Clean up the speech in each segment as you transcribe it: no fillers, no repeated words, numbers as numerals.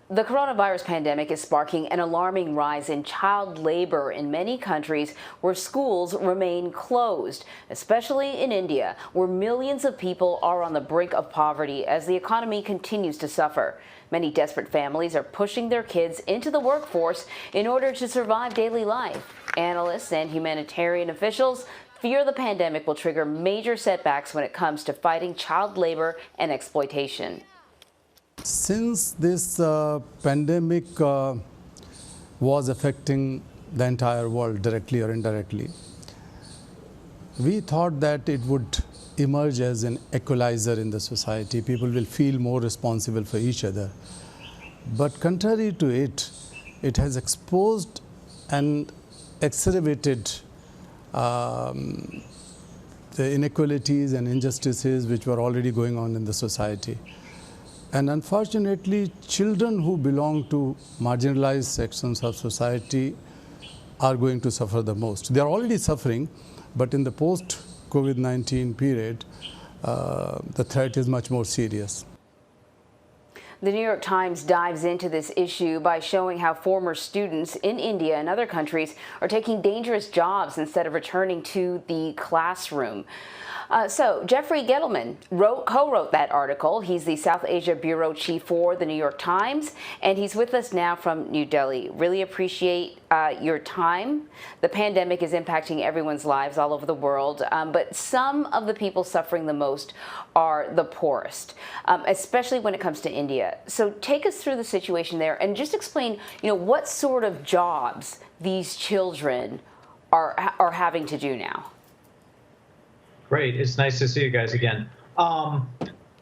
The coronavirus pandemic is sparking an alarming rise in child labor in many countries where schools remain closed, especially in India, where millions of people are on the brink of poverty as the economy continues to suffer. Many desperate families are pushing their kids into the workforce in order to survive daily life. Analysts and humanitarian officials fear the pandemic will trigger major setbacks when it comes to fighting child labor and exploitation. Since this pandemic was affecting the entire world directly or indirectly, we thought that it would emerge as an equalizer in the society. People will feel more responsible for each other. But contrary to it, it has exposed and exacerbated the inequalities and injustices which were already going on in the society. And unfortunately, children who belong to marginalized sections of society are going to suffer the most. They are already suffering, but in the post-COVID-19 period, the threat is much more serious. The New York Times dives into this issue by showing how former students in India and other countries are taking dangerous jobs instead of returning to the classroom. So Jeffrey Gettleman co-wrote that article. He's the South Asia Bureau Chief for the New York Times, and he's with us now from New Delhi. Really appreciate your time. The pandemic is impacting everyone's lives all over the world, but some of the people suffering the most are the poorest, especially when it comes to India. So take us through the situation there and just explain, what sort of jobs these children are having to do now. Great. It's nice to see you guys again.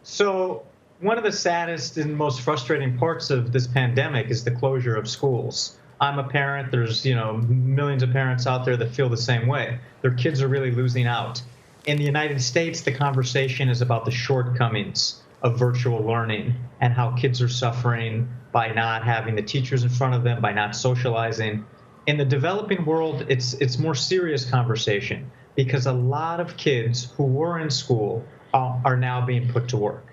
So one of the saddest and most frustrating parts of this pandemic is the closure of schools. I'm a parent. There's, millions of parents out there that feel the same way. Their kids are really losing out. In the United States, the conversation is about the shortcomings of virtual learning and how kids are suffering by not having the teachers in front of them, by not socializing. In the developing world, it's more serious conversation, because a lot of kids who were in school are now being put to work.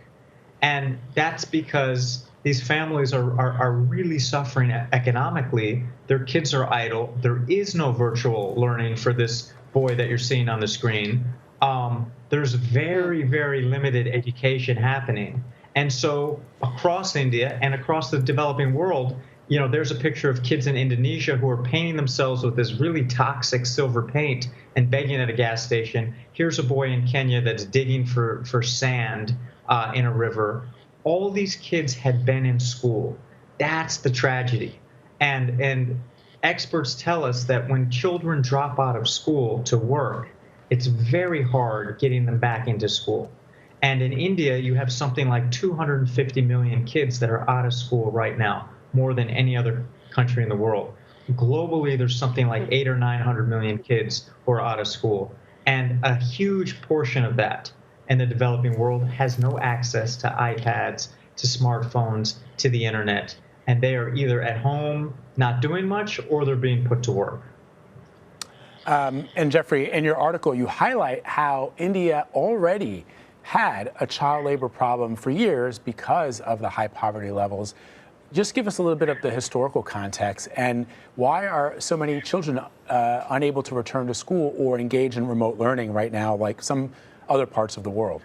And that's because these families are really suffering economically. Their kids are idle. There is no virtual learning for this boy that you're seeing on the screen. There's very, very limited education happening. And so across India and across the developing world, there's a picture of kids in Indonesia who are painting themselves with this really toxic silver paint and begging at a gas station. Here's a boy in Kenya that's digging for sand in a river. All these kids had been in school. That's the tragedy. And experts tell us that when children drop out of school to work, it's very hard getting them back into school. And in India, you have something like 250 million kids that are out of school right now, more than any other country in the world. Globally, there's something like 800 or 900 million kids who are out of school. And a huge portion of that in the developing world has no access to iPads, to smartphones, to the internet. And they are either at home not doing much, or they're being put to work. And Jeffrey, in your article, you highlight how India already had a child labor problem for years because of the high poverty levels. Just give us a little bit of the historical context, and why are so many children unable to return to school or engage in remote learning right now, like some other parts of the world?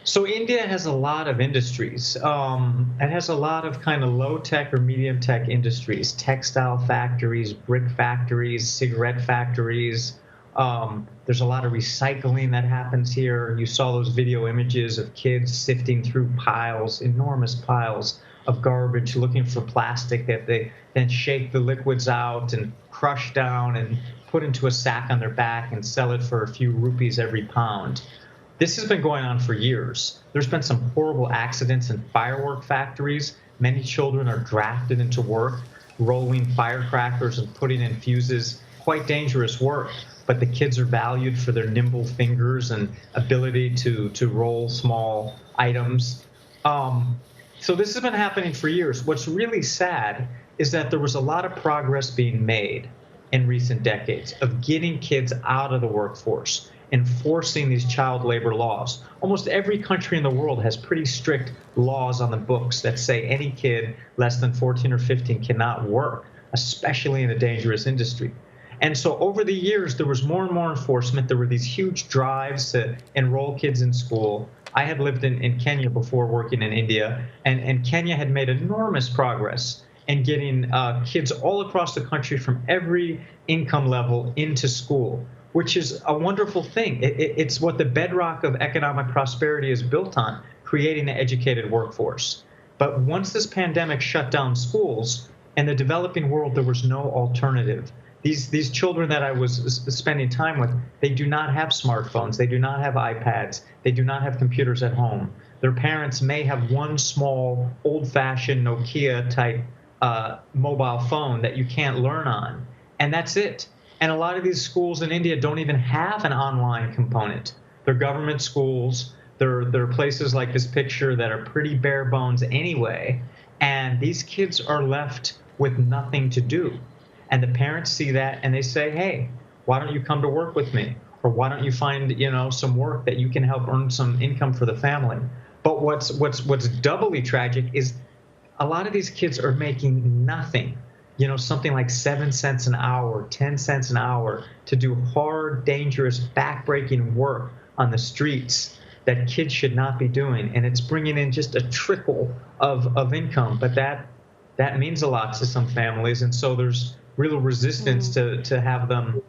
So India has a lot of industries. It has a lot of kind of low-tech or medium-tech industries, textile factories, brick factories, cigarette factories. There's a lot of recycling that happens here. You saw those video images of kids sifting through piles, enormous piles of garbage, looking for plastic that they then shake the liquids out and crush down and put into a sack on their back and sell it for a few rupees every pound. This has been going on for years. There's been some horrible accidents in firework factories. Many children are drafted into work, rolling firecrackers and putting in fuses. Quite dangerous work, but the kids are valued for their nimble fingers and ability to roll small items. So this has been happening for years. What's really sad is that there was a lot of progress being made in recent decades of getting kids out of the workforce enforcing these child labor laws. Almost every country in the world has pretty strict laws on the books that say any kid less than 14 or 15 cannot work, especially in a dangerous industry. And so over the years, there was more and more enforcement. There were these huge drives to enroll kids in school. I had lived in Kenya before working in India, and Kenya had made enormous progress in getting kids all across the country from every income level into school, which is a wonderful thing. It's what the bedrock of economic prosperity is built on, creating an educated workforce. But once this pandemic shut down schools, in the developing world, there was no alternative. These children that I was spending time with, they do not have smartphones. They do not have iPads. They do not have computers at home. Their parents may have one small, old-fashioned Nokia-type mobile phone that you can't learn on, and that's it. And a lot of these schools in India don't even have an online component. They're government schools. They're places like this picture that are pretty bare bones anyway, and these kids are left with nothing to do. And the parents see that and they say, hey, why don't you come to work with me? Or why don't you find, some work that you can help earn some income for the family? But what's doubly tragic is a lot of these kids are making nothing, something like 7 cents an hour, 10 cents an hour to do hard, dangerous, backbreaking work on the streets that kids should not be doing. And it's bringing in just a trickle of income. But that means a lot to some families. And so there's real resistance to have them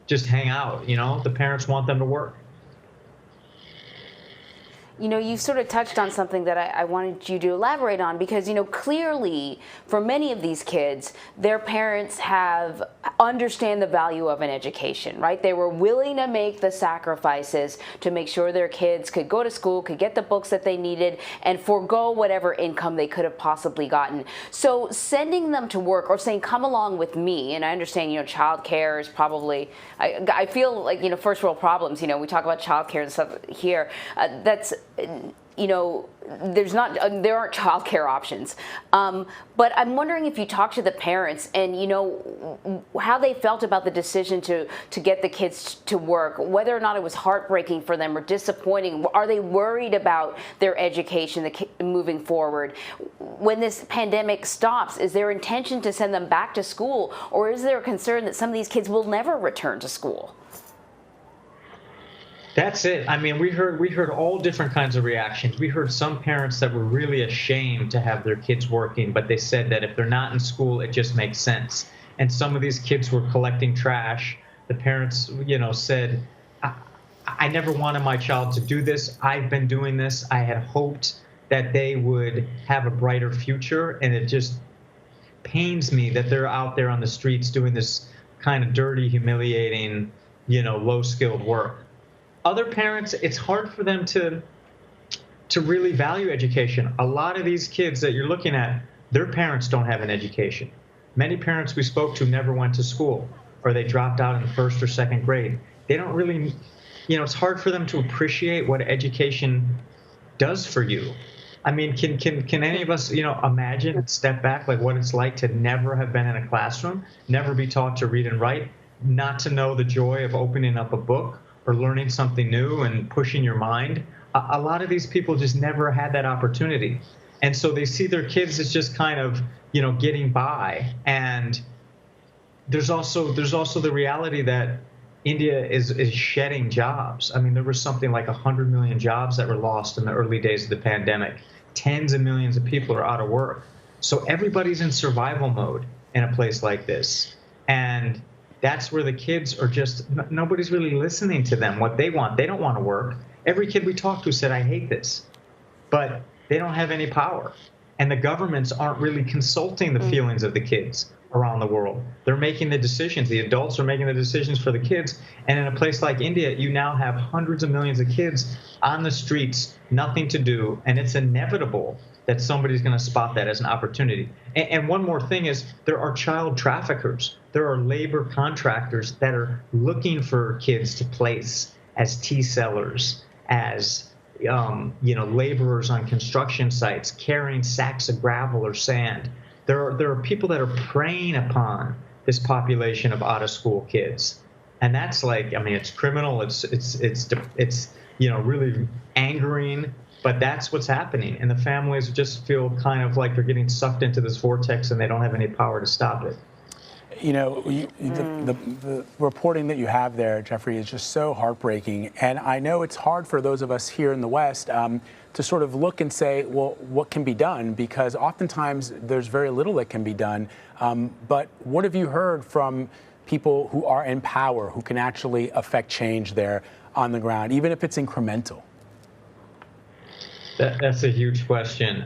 just hang out. The parents want them to work. You sort of touched on something that I wanted you to elaborate on, because, clearly for many of these kids, their parents understand the value of an education, right? They were willing to make the sacrifices to make sure their kids could go to school, could get the books that they needed, and forego whatever income they could have possibly gotten. So sending them to work or saying, come along with me, and I understand, childcare is probably, I feel like, first world problems, we talk about childcare and stuff here, that's, there aren't childcare options. But I'm wondering if you talk to the parents and, how they felt about the decision to get the kids to work, whether or not it was heartbreaking for them or disappointing. Are they worried about their education moving forward? When this pandemic stops, is there intention to send them back to school, or is there a concern that some of these kids will never return to school? That's it. I mean, we heard all different kinds of reactions. We heard some parents that were really ashamed to have their kids working, but they said that if they're not in school, it just makes sense. And some of these kids were collecting trash. The parents, said, I never wanted my child to do this. I've been doing this. I had hoped that they would have a brighter future. And it just pains me that they're out there on the streets doing this kind of dirty, humiliating, low-skilled work. Other parents, it's hard for them to really value education. A lot of these kids that you're looking at, their parents don't have an education. Many parents we spoke to never went to school, or they dropped out in the first or second grade. They don't really, it's hard for them to appreciate what education does for you. I mean, can any of us, imagine and step back, like what it's like to never have been in a classroom, never be taught to read and write, not to know the joy of opening up a book or learning something new and pushing your mind? A lot of these people just never had that opportunity. And so they see their kids as just kind of, getting by. And there's also the reality that India is shedding jobs. I mean, there was something like 100 million jobs that were lost in the early days of the pandemic. Tens of millions of people are out of work. So everybody's in survival mode in a place like this. And that's where the kids are just, nobody's really listening to them, what they want. They don't want to work. Every kid we talked to said, I hate this. But they don't have any power. And the governments aren't really consulting the feelings of the kids around the world. They're making the decisions. The adults are making the decisions for the kids. And in a place like India, you now have hundreds of millions of kids on the streets, nothing to do. And it's inevitable that somebody's going to spot that as an opportunity. And one more thing is there are child traffickers. There are labor contractors that are looking for kids to place as tea sellers, as laborers on construction sites, carrying sacks of gravel or sand. There are people that are preying upon this population of out-of-school kids. And that's like, I mean, it's criminal. It's really angering. But that's what's happening, and the families just feel kind of like they're getting sucked into this vortex, and they don't have any power to stop it. You know, the reporting that you have there, Jeffrey, is just so heartbreaking. And I know it's hard for those of us here in the West to sort of look and say, well, what can be done? Because oftentimes there's very little that can be done. But what have you heard from people who are in power, who can actually affect change there on the ground, even if it's incremental? That's a huge question.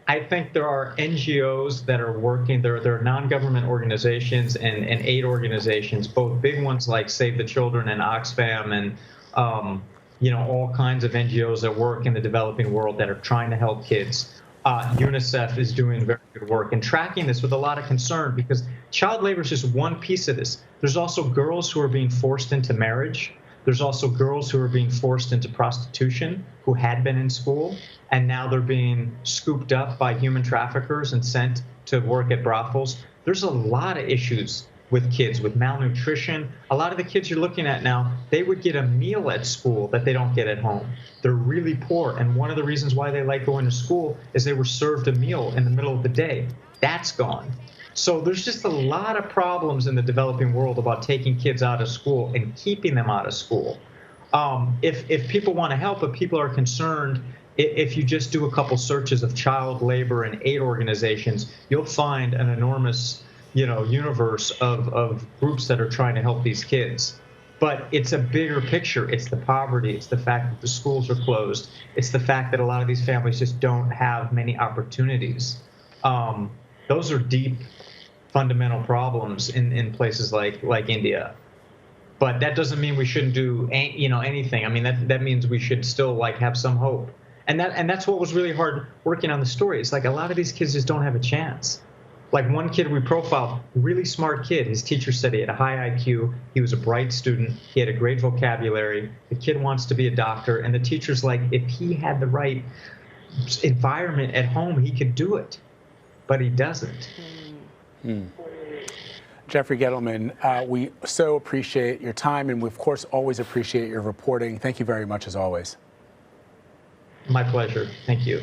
I think there are NGOs that are working. There are non-government organizations and aid organizations, both big ones like Save the Children and Oxfam, and all kinds of NGOs that work in the developing world that are trying to help kids. UNICEF is doing very good work and tracking this with a lot of concern, because child labor is just one piece of this. There's also girls who are being forced into marriage. There's also girls who are being forced into prostitution who had been in school, and now they're being scooped up by human traffickers and sent to work at brothels. There's a lot of issues with kids, with malnutrition. A lot of the kids you're looking at now, they would get a meal at school that they don't get at home. They're really poor, and one of the reasons why they like going to school is they were served a meal in the middle of the day. That's gone. So there's just a lot of problems in the developing world about taking kids out of school and keeping them out of school. If people want to help, if people are concerned, if you just do a couple searches of child labor and aid organizations, you'll find an enormous, universe of groups that are trying to help these kids. But it's a bigger picture. It's the poverty. It's the fact that the schools are closed. It's the fact that a lot of these families just don't have many opportunities. Those are deep, fundamental problems in places like India. But that doesn't mean we shouldn't do anything. I mean, that means we should still have some hope. And that's what was really hard working on the story. It's like a lot of these kids just don't have a chance. Like one kid we profiled, really smart kid. His teacher said he had a high IQ. He was a bright student. He had a great vocabulary. The kid wants to be a doctor. And the teacher's like, if he had the right environment at home, he could do it. But he doesn't. Jeffrey Gettleman, we so appreciate your time, and we, of course, always appreciate your reporting. Thank you very much, as always. My pleasure. Thank you.